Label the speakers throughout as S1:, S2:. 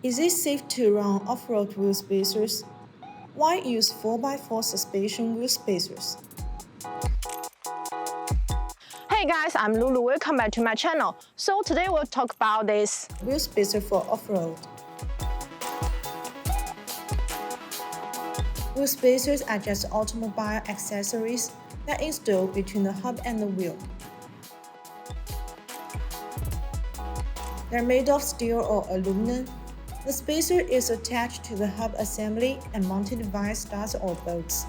S1: Is it safe to run off-road wheel spacers? Why use 4x4 suspension wheel spacers?
S2: Hey guys, I'm Lulu. Welcome back to my channel. So today we'll talk about this
S1: Wheel spacer for off-road. Wheel spacers are just automobile accessories that install between the hub and the wheel. They're made of steel or aluminum. The spacer is attached to the hub assembly and mounted via studs or bolts.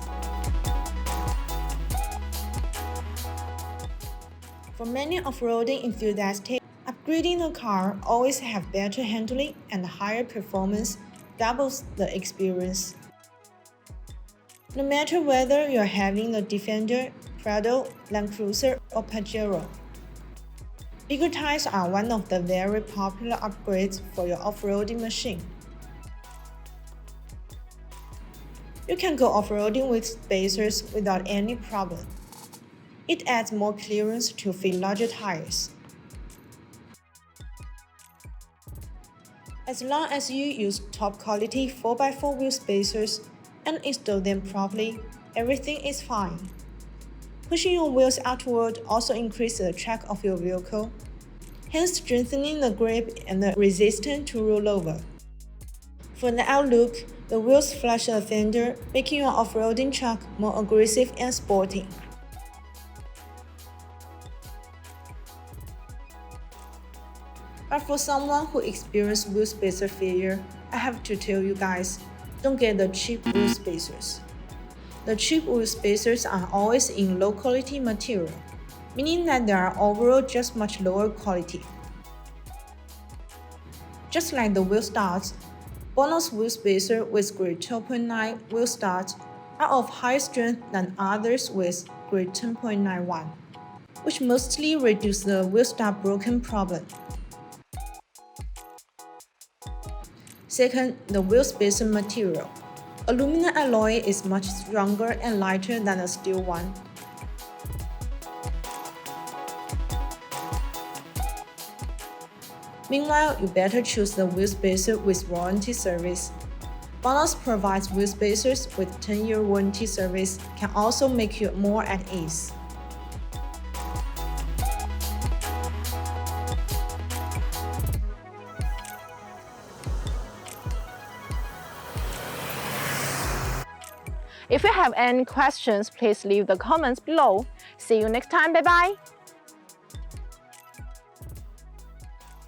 S1: For many off-roading enthusiasts, upgrading the car always have better handling and higher performance doubles the experience. No matter whether you're having the Defender, Prado, LandCruiser, or Pajero, bigger tires are one of the very popular upgrades for your off-roading machine. You can go off-roading with spacers without any problem. It adds more clearance to fit larger tires. As long as you use top-quality 4x4 wheel spacers and install them properly, everything is fine. Pushing your wheels outward also increases the track of your vehicle, hence strengthening the grip and the resistance to rollover. For the outlook, the wheels flush the fender, making your off-roading truck more aggressive and sporty. But for someone who experienced wheel spacer failure, I have to tell you guys, don't get the cheap wheel spacers. The cheap wheel spacers are always in low-quality material, meaning that they are overall just much lower quality. Just like the wheel studs, BONOSS wheel spacer with grade 12.9 wheel studs are of higher strength than others with grade 10.91, which mostly reduce the wheel stud broken problem. Second, the wheel spacer material. Aluminum alloy is much stronger and lighter than the steel one. Meanwhile, you better choose the wheel spacer with warranty service. BONOSS provides wheel spacers with 10-year warranty service, can also make you more at ease.
S2: If you have any questions, please leave the comments below. See you next time. Bye bye.